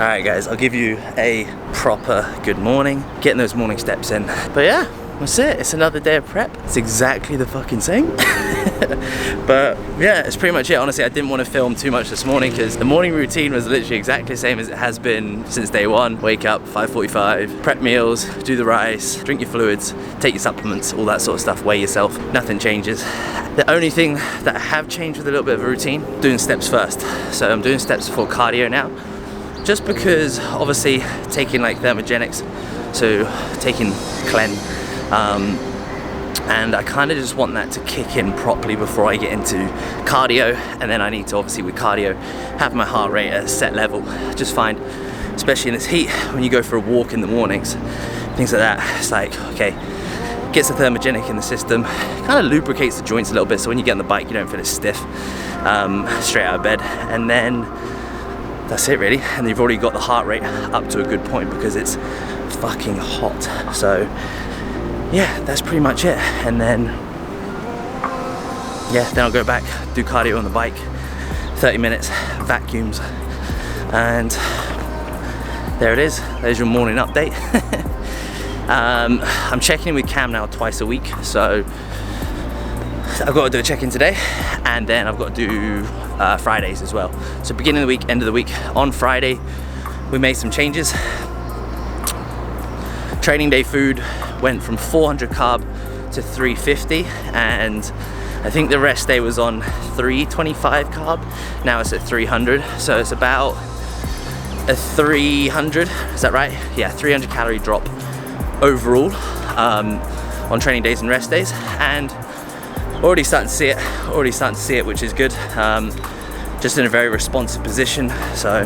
Alright guys, I'll give you a proper good morning, getting those morning steps in. But yeah, that's it. It's another day of prep. It's exactly the fucking same. But yeah, it's pretty much it. Honestly, I didn't want to film too much this morning because the morning routine was literally exactly the same as it has been since day one. Wake up, 5:45, prep meals, do the rice, drink your fluids, take your supplements, all that sort of stuff, weigh yourself. Nothing changes. The only thing that I have changed with a little bit of a routine, doing steps first. So I'm doing steps for cardio now. Just because obviously taking like thermogenics, so taking Clen, and I kind of just want that to kick in properly before I get into cardio, and then I need to obviously with cardio have my heart rate at a set level. I just find, especially in this heat, when you go for a walk in the mornings, things like that, it's like, okay, gets the thermogenic in the system, kind of lubricates the joints a little bit, so when you get on the bike you don't feel as stiff straight out of bed, and then that's it really, and you've already got the heart rate up to a good point because it's fucking hot. So yeah, that's pretty much it. And then yeah, then I'll go back, do cardio on the bike, 30 minutes, vacuums, and there it is. There's your morning update. I'm checking in with Cam now twice a week, so I've got to do a check-in today, and then I've got to do Fridays as well. So beginning of the week, end of the week. On Friday, we made some changes. Training day food went from 400 carb to 350, and I think the rest day was on 325 carb. Now it's at 300, so it's about a 300, is that right? Yeah, 300 calorie drop overall on training days and rest days, and already starting to see it, which is good. Just in a very responsive position. So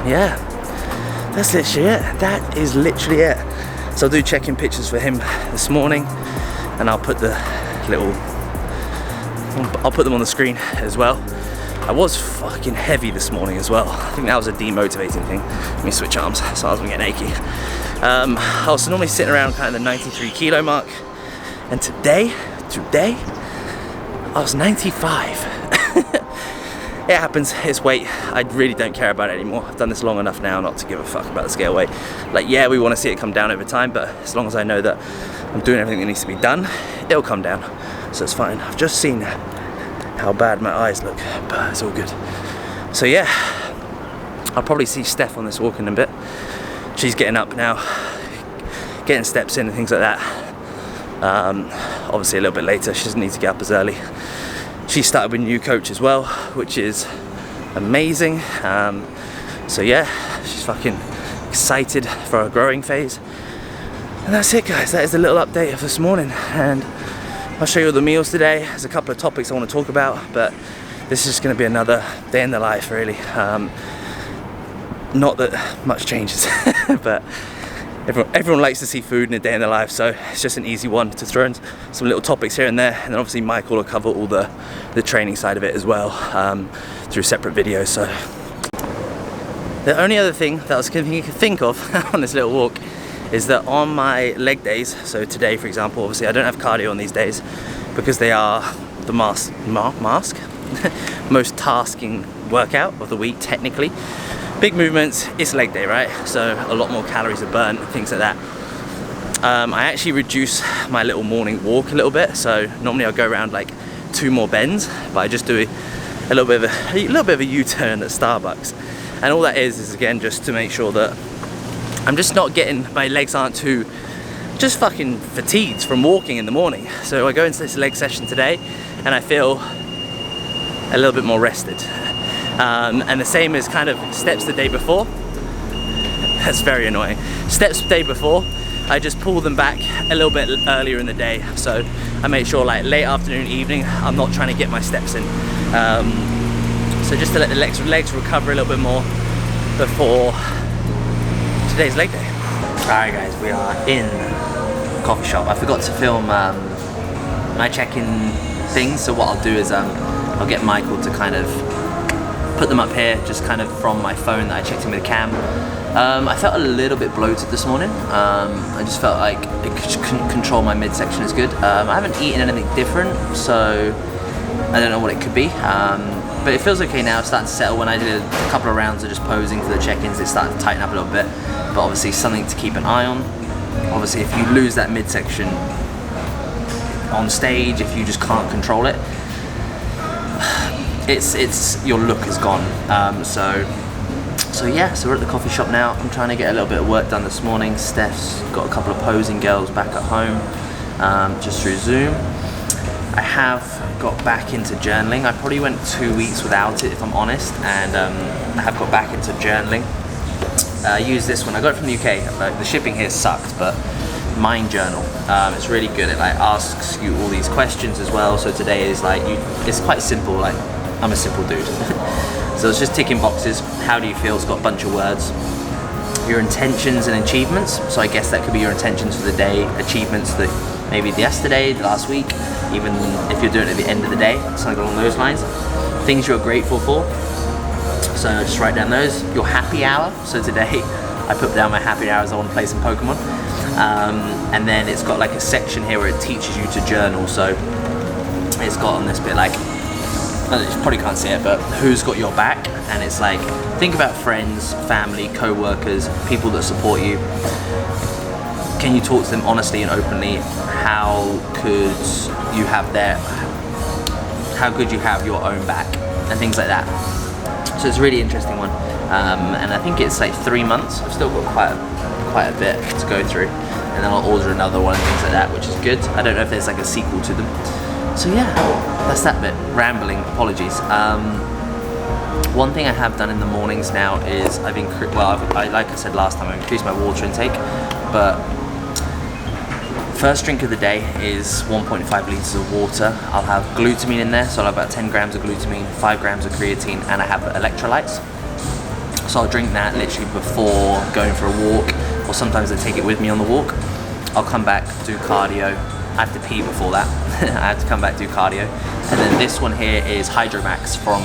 yeah, that's literally it. That is literally it. So I'll do check-in pictures for him this morning, and I'll put them on the screen as well. I was fucking heavy this morning as well. I think that was a demotivating thing. Let me switch arms so I wasn't getting achy. I was normally sitting around kind of the 93 kilo mark, and today I was 95. It happens, it's weight. I really don't care about it anymore. I've done this long enough now not to give a fuck about the scale weight. Like, yeah, we want to see it come down over time, but as long as I know that I'm doing everything that needs to be done, it'll come down. So it's fine. I've just seen how bad my eyes look, but it's all good. So yeah, I'll probably see Steph on this walk in a bit. She's getting up now, getting steps in and things like that. Obviously a little bit later, she doesn't need to get up as early. She started with a new coach as well, which is amazing. So yeah, she's fucking excited for her growing phase. And that's it guys, that is a little update of this morning, and I'll show you all the meals today. There's a couple of topics I want to talk about, but this is just going to be another day in the life really. Not that much changes, but everyone likes to see food in a day in their life, so it's just an easy one to throw in some little topics here and there, and then obviously Michael will cover all the training side of it as well through separate videos. So the only other thing that I was going to think of on this little walk is that on my leg days, so today for example, obviously I don't have cardio on these days because they are the most tasking workout of the week technically. Big movements, it's leg day, right? So a lot more calories are burnt, things like that. I actually reduce my little morning walk a little bit. So normally I'll go around like 2 more bends, but I just do a little bit of a U-turn at Starbucks. And all that is again just to make sure that I'm just not getting, my legs aren't too just fucking fatigued from walking in the morning. So I go into this leg session today and I feel a little bit more rested. And the same as kind of steps the day before. That's very annoying. Steps the day before, I just pull them back a little bit earlier in the day. So I make sure like late afternoon, evening, I'm not trying to get my steps in. So just to let the legs recover a little bit more before today's leg day. Alright guys, we are in the coffee shop. I forgot to film my check-in things, so what I'll do is I'll get Michael to kind of put them up here, just kind of from my phone that I checked in with Cam. I felt a little bit bloated this morning. I just felt like I couldn't control my midsection as good. I haven't eaten anything different, so I don't know what it could be. But it feels okay now. It's starting to settle. When I did a couple of rounds of just posing for the check-ins, it started to tighten up a little bit. But obviously something to keep an eye on. Obviously if you lose that midsection on stage, if you just can't control it, it's your look is gone. So yeah, so we're at the coffee shop now. I'm trying to get a little bit of work done this morning. Steph's got a couple of posing girls back at home, just through Zoom. I have got back into journaling. I probably went 2 weeks without it, if I'm honest, and I have got back into journaling. I use this one. I got it from the UK. Like, the shipping here sucked, but Mind Journal. It's really good. It like asks you all these questions as well. So today is like, it's quite simple. Like, I'm a simple dude. So it's just ticking boxes. How do you feel? It's got a bunch of words. Your intentions and achievements. So I guess that could be your intentions for the day, achievements that maybe yesterday, the last week, even if you're doing it at the end of the day, something along those lines. Things you're grateful for. So just write down those. Your happy hour. So today I put down my happy hours. I want to play some Pokemon. And then it's got like a section here where it teaches you to journal. So it's got on this bit like, you probably can't see it, but who's got your back? And it's like, think about friends, family, co-workers, people that support you. Can you talk to them honestly and openly? How could you have your own back? And things like that. So it's a really interesting one. And I think it's like 3 months. I've still got quite a bit to go through. And then I'll order another one and things like that, which is good. I don't know if there's like a sequel to them. So yeah, that's that bit. Rambling, apologies. One thing I have done in the mornings now is like I said last time, I've increased my water intake, but first drink of the day is 1.5 litres of water. I'll have glutamine in there, so I'll have about 10 grams of glutamine, 5 grams of creatine, and I have electrolytes. So I'll drink that literally before going for a walk, or sometimes I take it with me on the walk. I'll come back, do cardio. I have to pee before that. I have to come back, do cardio. And then this one here is Hydromax from,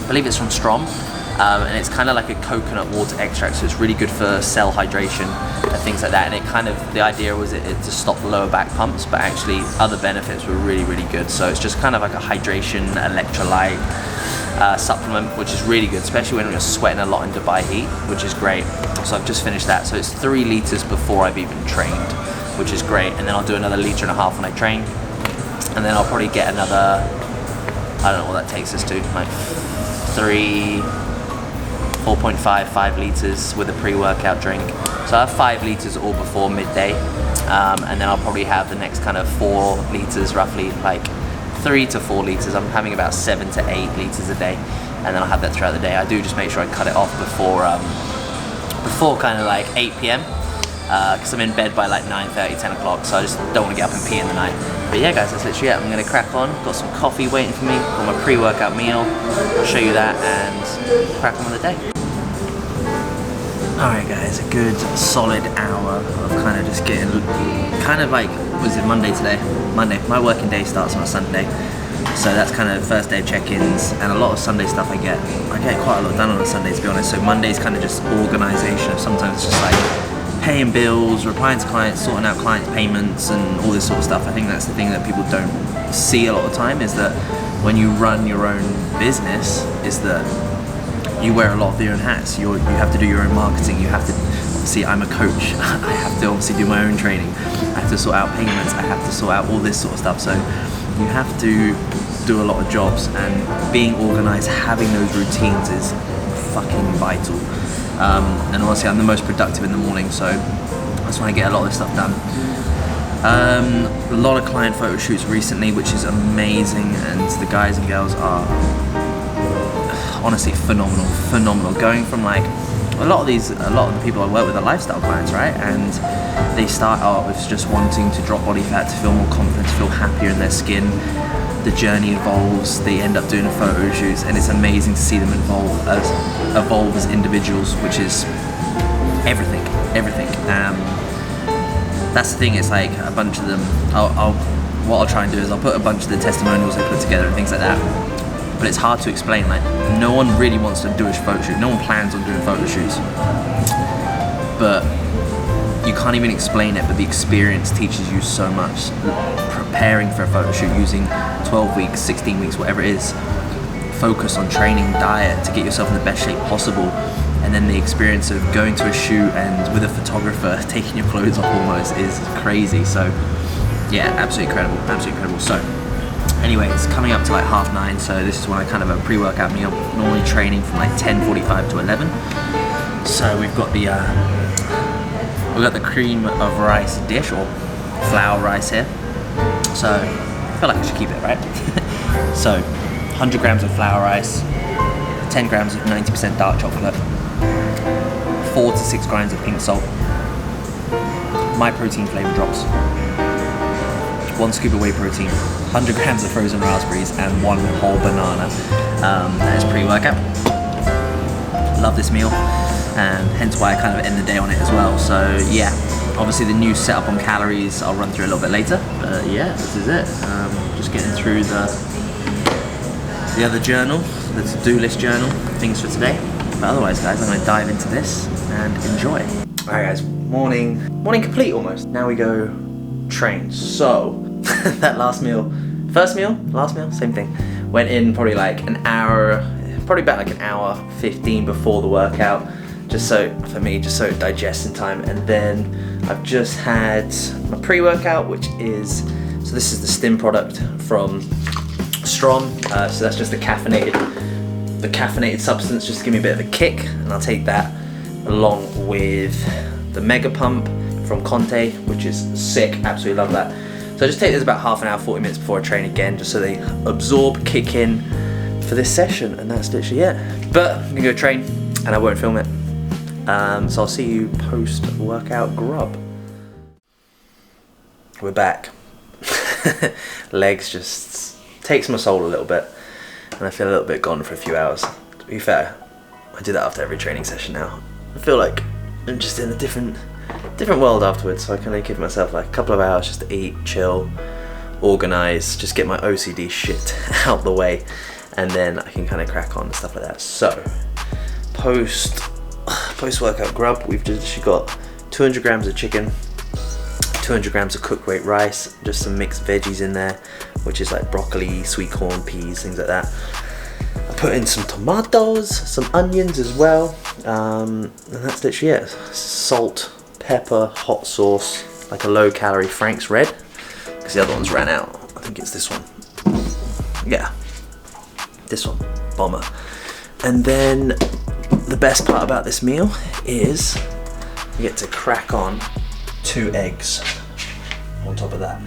I believe it's from Strom. And it's kind of like a coconut water extract, so it's really good for cell hydration and things like that. And it kind of, the idea was it to stop the lower back pumps, but actually other benefits were really, really good. So it's just kind of like a hydration electrolyte supplement, which is really good, especially when you're sweating a lot in Dubai heat, which is great. So I've just finished that. So it's 3 litres before I've even trained, which is great. And then I'll do another 1.5 litres when I train. And then I'll probably get another, I don't know what that takes us to, like 4.5, 5 litres with a pre-workout drink. So I have 5 litres all before midday. And then I'll probably have the next kind of 4 litres roughly, like 3 to 4 litres. I'm having about 7 to 8 litres a day. And then I'll have that throughout the day. I do just make sure I cut it off before kind of like 8 p.m. Because I'm in bed by like 9:30, 10 o'clock, so I just don't want to get up and pee in the night. But yeah guys, that's literally it. I'm going to crack on. Got some coffee waiting for me, got my pre-workout meal. I'll show you that and crack on with the day. Alright guys, a good solid hour of kind of just getting, kind of like, was it Monday today? Monday. My working day starts on a Sunday. So that's kind of the first day of check-ins, and a lot of Sunday stuff I get quite a lot done on a Sunday, to be honest. So Monday's kind of just organisation. Sometimes it's just like paying bills, replying to clients, sorting out clients' payments and all this sort of stuff. I think that's the thing that people don't see a lot of the time, is that when you run your own business, is that you wear a lot of your own hats. You have to do your own marketing. You have to, obviously I'm a coach, I have to obviously do my own training. I have to sort out payments, I have to sort out all this sort of stuff. So you have to do a lot of jobs, and being organised, having those routines is fucking vital. And honestly, I'm the most productive in the morning, so that's when I get a lot of this stuff done. A lot of client photo shoots recently, which is amazing, and the guys and girls are honestly phenomenal. Going from like, a lot of the people I work with are lifestyle clients, right? And they start out with just wanting to drop body fat, to feel more confident, to feel happier in their skin. The journey evolves, they end up doing photo shoots, and it's amazing to see them evolve as individuals, which is everything. That's the thing, it's like a bunch of them, what I'll try and do is I'll put a bunch of the testimonials they put together and things like that, but it's hard to explain. Like, no one really wants to do a photo shoot, no one plans on doing photo shoots, but you can't even explain it, but the experience teaches you so much. Preparing for a photo shoot, using 12 weeks, 16 weeks, whatever it is, focus on training, diet to get yourself in the best shape possible, and then the experience of going to a shoot and with a photographer taking your clothes off almost is crazy. So yeah, absolutely incredible, absolutely incredible. So anyway, it's coming up to like 9:30, so this is when I kind of have a pre-workout meal, normally training from like 10:45 to 11. So we've got the cream of rice dish, or flour rice here. So I feel like I should keep it, right? So 100 grams of flour rice, 10 grams of 90% dark chocolate, 4 to 6 grams of pink salt, my protein flavor drops, 1 scoop of whey protein, 100 grams of frozen raspberries, and 1 whole banana. That is pre-workout. Love this meal, and hence why I kind of end the day on it as well. So yeah, obviously the new setup on calories I'll run through a little bit later, but yeah, this is it. Just getting through the other journal, the to-do list journal, things for today. But otherwise guys, I'm going to dive into this and enjoy. Alright guys, morning complete almost. Now we go train. So that last meal, last meal, same thing. Went in probably like an hour, probably about like an hour 15 before the workout, just so it digests in time. And then I've just had my pre-workout, which is, so this is the stim product from Strom. So that's just the caffeinated substance, just to give me a bit of a kick, and I'll take that along with the Mega Pump from Conte, which is sick, absolutely love that. So I just take this about half an hour, 40 minutes before I train again, just so they absorb, kick in for this session, and that's literally it. But I'm gonna go train, and I won't film it. So I'll see you post-workout grub. We're back. Legs just takes my soul a little bit, and I feel a little bit gone for a few hours. To be fair, I do that after every training session now. I feel like I'm just in a different world afterwards, so I kind of give myself like a couple of hours just to eat, chill, organise, just get my OCD shit out the way, and then I can kind of crack on and stuff like that. So post-workout grub, we've just got 200 grams of chicken, 200 grams of cooked weight rice, just some mixed veggies in there, which is like broccoli, sweet corn, peas, things like that. I put in some tomatoes, some onions as well, and that's literally it. Salt, pepper, hot sauce, like a low-calorie Frank's Red, because the other ones ran out. I think it's this one. Yeah, this one, bomber. And then the best part about this meal is you get to crack on 2 eggs on top of that,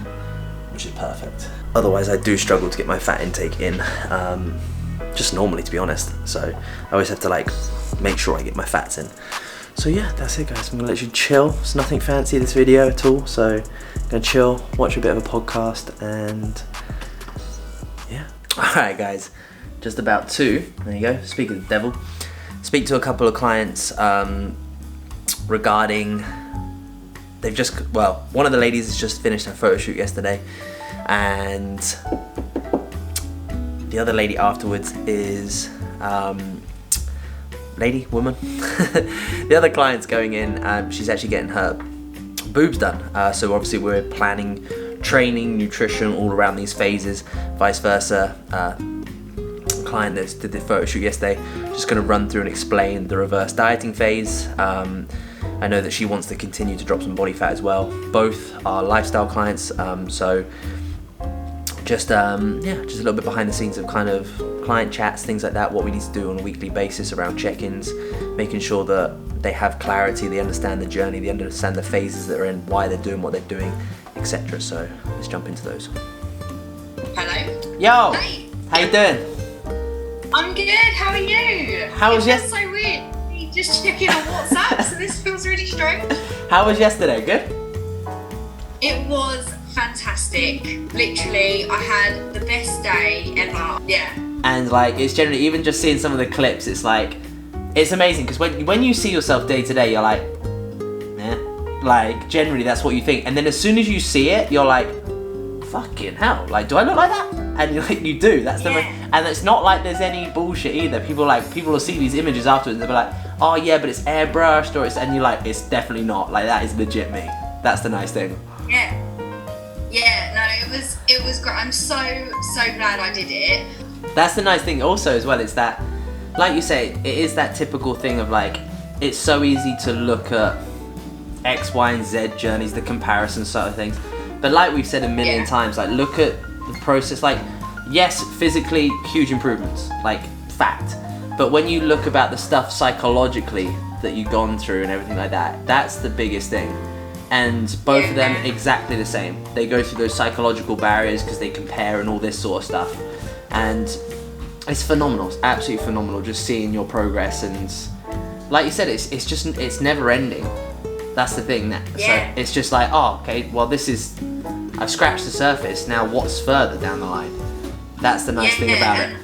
which is perfect. Otherwise I do struggle to get my fat intake in, just normally, to be honest. So I always have to like make sure I get my fats in. So yeah, that's it guys. I'm gonna let you chill. It's nothing fancy this video at all. So I'm gonna chill, watch a bit of a podcast, and yeah. Alright guys, just about to, there you go, speak of the devil. Speak to a couple of clients regarding, one of the ladies has just finished her photo shoot yesterday, and the other lady afterwards is woman. The other client's going in, she's actually getting her boobs done. So obviously we're planning training, nutrition, all around these phases, vice versa. Client that did the photo shoot yesterday, just going to run through and explain the reverse dieting phase. I know that she wants to continue to drop some body fat as well. Both are lifestyle clients, so just a little bit behind the scenes of kind of client chats, things like that, what we need to do on a weekly basis around check-ins, making sure that they have clarity, they understand the journey, they understand the phases that they're in, why they're doing what they're doing, etc. So let's jump into those. Hello. Yo. Hey. How you doing? I'm good. How are you? How was It's so weird. You just check in on WhatsApp, so this feels really strange. How was yesterday? Good? It was fantastic. Literally, I had the best day ever. Yeah. And like, it's generally, even just seeing some of the clips, it's like, it's amazing, because when you see yourself day to day, you're like, eh. Like, generally that's what you think. And then as soon as you see it, you're like, fucking hell, like, do I look like that? And you do, that's the and it's not like there's any bullshit either. People will see these images afterwards and they'll be like, oh yeah, but it's airbrushed, or and you're like, it's definitely not, like, that is legit me. That's the nice thing. Yeah, no, it was great. I'm so glad I did it. That's the nice thing also as well, is that, like you say, it is that typical thing of like, it's so easy to look at X, Y, and Z journeys, the comparison sort of things. But like we've said a million times, like look at the process. Like, yes, physically, huge improvements, like fact. But when you look about the stuff psychologically that you've gone through and everything like that, that's the biggest thing. And both of them exactly the same. They go through those psychological barriers because they compare and all this sort of stuff. And it's phenomenal, it's absolutely phenomenal just seeing your progress. And like you said, it's never ending. That's the thing. So it's just like, oh, okay, well I've scratched the surface, now what's further down the line? That's the nice thing about it.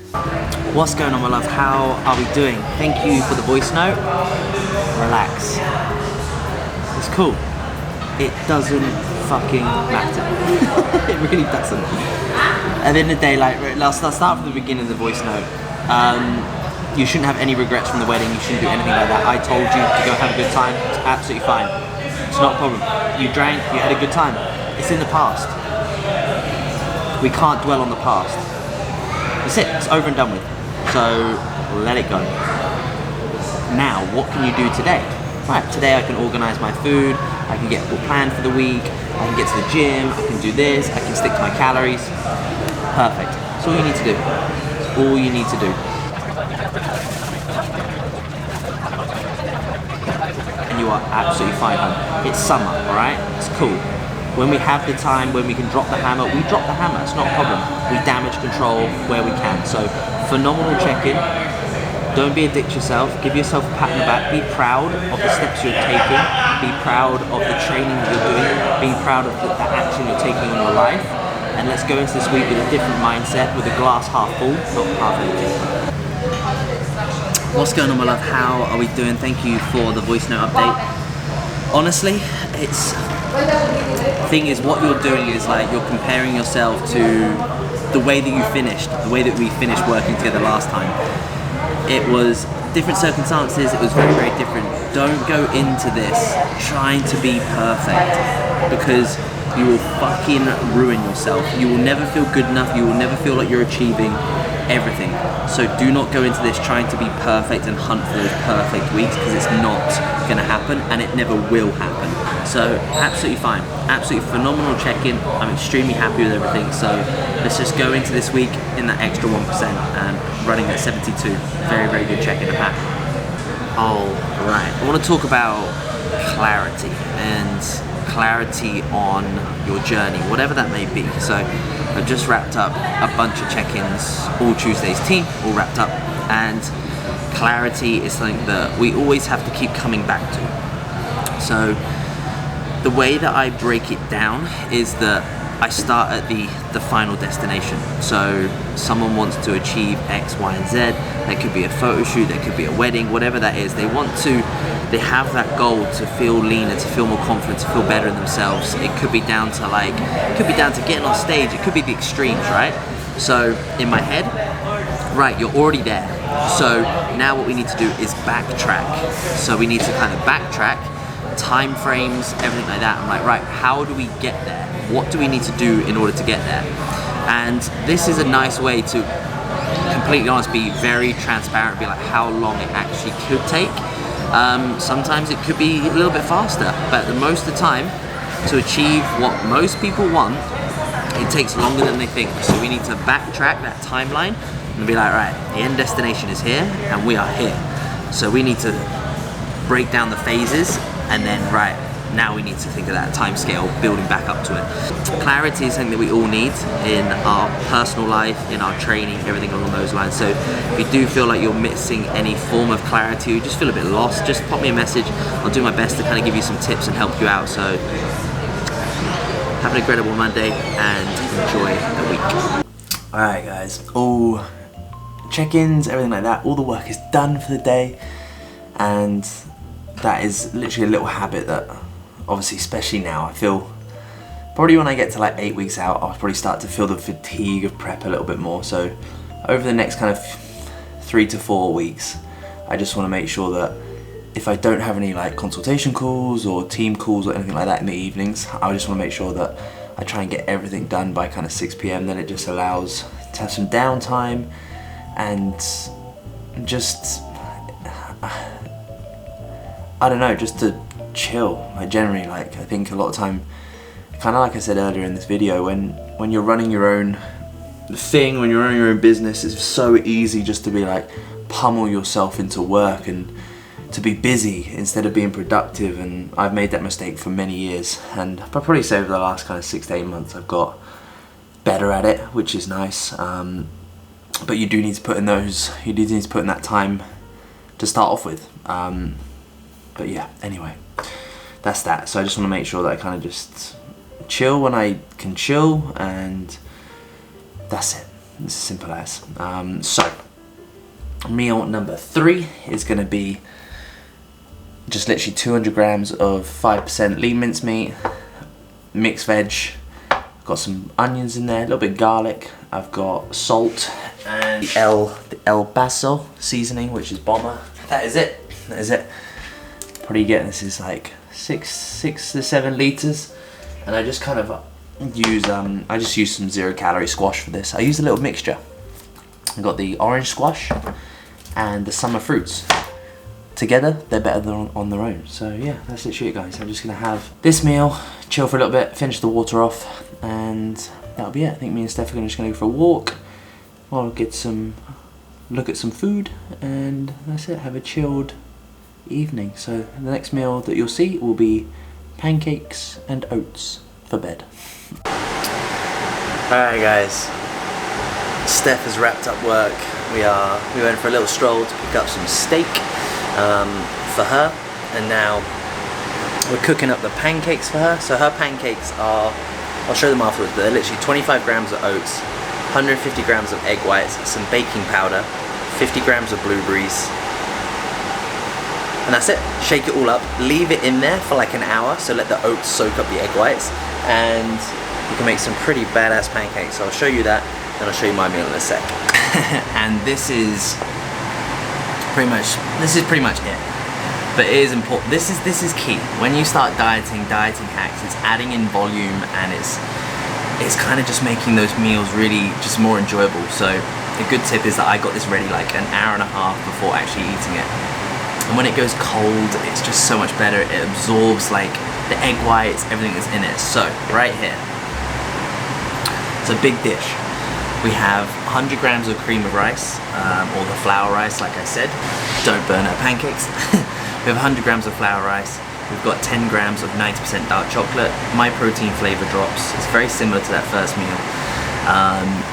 What's going on, my love? How are we doing? Thank you for the voice note. Relax. It's cool. It doesn't fucking matter. It really doesn't. At the end of the day, like, I'll start from the beginning of the voice note. You shouldn't have any regrets from the wedding. You shouldn't do anything like that. I told you to go have a good time. It's absolutely fine. It's not a problem. You drank, you had a good time. It's in the past. We can't dwell on the past. That's it. It's over and done with. So let it go. Now, what can you do today? Right, today I can organise my food. I can get a plan for the week. I can get to the gym. I can do this. I can stick to my calories. Perfect. That's all you need to do. That's all you need to do. And you are absolutely fine, hon. It's summer, alright? It's cool. When we have the time, when we can drop the hammer, we drop the hammer. It's not a problem. We damage control where we can. So, phenomenal check-in. Don't be a dick to yourself. Give yourself a pat on the back. Be proud of the steps you're taking. Be proud of the training that you're doing. Be proud of the action you're taking in your life. And let's go into this week with a different mindset, with a glass half full, not half empty. What's going on, my love? How are we doing? Thank you for the voice note update. Honestly, the thing is, what you're doing is like you're comparing yourself to the way that you finished, the way that we finished working together last time. It was different circumstances, it was very, very different. Don't go into this trying to be perfect, because you will fucking ruin yourself. You will never feel good enough, you will never feel like you're achieving everything. So do not go into this trying to be perfect and hunt for those perfect weeks, because it's not going to happen and it never will happen. So absolutely fine, absolutely phenomenal check-in. I'm extremely happy with everything. So let's just go into this week in that extra 1% and running at 72. Very, very good check-in. All right, I want to talk about clarity and clarity on your journey, whatever that may be. So I've just wrapped up a bunch of check-ins, all Tuesday's team, all wrapped up, and clarity is something that we always have to keep coming back to. So the way that I break it down is that I start at the final destination. So someone wants to achieve X, Y, and Z. That could be a photo shoot, that could be a wedding, whatever that is. They have that goal to feel leaner, to feel more confident, to feel better in themselves. It could be down to getting on stage. It could be the extremes, right? So in my head, right, you're already there. So now what we need to do is backtrack. So we need to kind of backtrack, time frames, everything like that. I'm like, right, how do we get there? What do we need to do in order to get there? And this is a nice way to, completely honest, be very transparent, be like how long it actually could take. Sometimes it could be a little bit faster, but most of the time, to achieve what most people want, it takes longer than they think. So we need to backtrack that timeline and be like, right, the end destination is here and we are here. So we need to break down the phases, and then right, now we need to think of that time scale, building back up to it. Clarity is something that we all need in our personal life, in our training, everything along those lines. So if you do feel like you're missing any form of clarity, or you just feel a bit lost, just pop me a message. I'll do my best to kind of give you some tips and help you out. So have an incredible Monday and enjoy the week. Alright guys, all check-ins, everything like that, all the work is done for the day, and that is literally a little habit that obviously, especially now, I feel probably when I get to like 8 weeks out, I'll probably start to feel the fatigue of prep a little bit more. So over the next kind of 3 to 4 weeks, I just want to make sure that if I don't have any like consultation calls or team calls or anything like that in the evenings, I just want to make sure that I try and get everything done by kind of 6 p.m. Then it just allows to have some downtime, and just, I don't know, just to chill. Like generally, like I think a lot of time, kind of like I said earlier in this video, when you're running your own thing, when you're running your own business, it's so easy just to be like pummel yourself into work and to be busy instead of being productive. And I've made that mistake for many years, and I'd probably say over the last kind of 6 to 8 months I've got better at it, which is nice. But you do need to put in that time to start off with. But yeah, anyway, that's that. So I just want to make sure that I kind of just chill when I can chill, and that's it. It's as simple as. So meal number 3 is going to be just literally 200 grams of 5% lean mincemeat, mixed veg. Got some onions in there, a little bit of garlic. I've got salt and the El Paso seasoning, which is bomber. That is it. That is it. Probably getting this is like 6 to 7 liters, and I just kind of use some 0-calorie squash for this. I use a little mixture. I got the orange squash and the summer fruits. Together, they're better than on their own. So yeah, that's literally it, guys. I'm just gonna have this meal, chill for a little bit, finish the water off, and that'll be it. I think me and Steph are just gonna go for a walk. I'll look at some food, and that's it. Have a chilled evening. So the next meal that you'll see will be pancakes and oats for bed. Alright guys, Steph has wrapped up work. We went for a little stroll to pick up some steak for her, and now we're cooking up the pancakes for her. So her pancakes are, I'll show them afterwards, but they're literally 25 grams of oats, 150 grams of egg whites, some baking powder, 50 grams of blueberries, and that's it. Shake it all up, leave it in there for like an hour, so let the oats soak up the egg whites, and you can make some pretty badass pancakes. So I'll show you that, and I'll show you my meal in a sec. And this is pretty much it. But it is important. This is key. When you start dieting hacks, it's adding in volume, and it's kind of just making those meals really just more enjoyable. So a good tip is that I got this ready like an hour and a half before actually eating it. And when it goes cold, it's just so much better. It absorbs like the egg whites, everything that's in it. So right here, it's a big dish. We have 100 grams of cream of rice, or the flour rice, like I said. Don't burn our pancakes. We have 100 grams of flour rice. We've got 10 grams of 90% dark chocolate. My protein flavor drops. It's very similar to that first meal.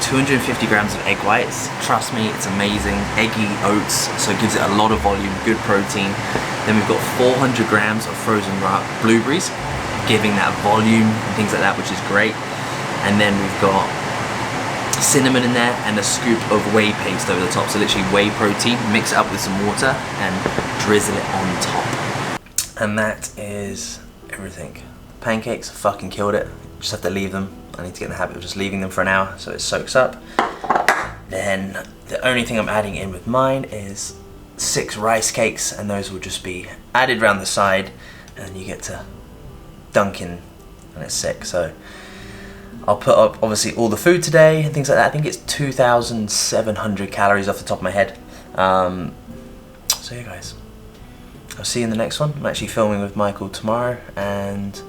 250 grams of egg whites. Trust me, it's amazing. Eggy oats, so it gives it a lot of volume, good protein. Then we've got 400 grams of frozen blueberries, giving that volume and things like that, which is great. And then we've got cinnamon in there and a scoop of whey paste over the top. So literally whey protein, mix it up with some water and drizzle it on top. And that is everything. Pancakes, fucking killed it. Just have to leave them. I need to get in the habit of just leaving them for an hour so it soaks up. Then the only thing I'm adding in with mine is 6 rice cakes, and those will just be added around the side, and then you get to dunk in, and it's sick. So I'll put up obviously all the food today and things like that. I think it's 2,700 calories off the top of my head. So yeah guys, I'll see you in the next one. I'm actually filming with Michael tomorrow, and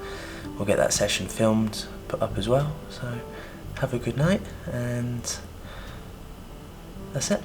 we'll get that session filmed, put up as well. So have a good night, and that's it.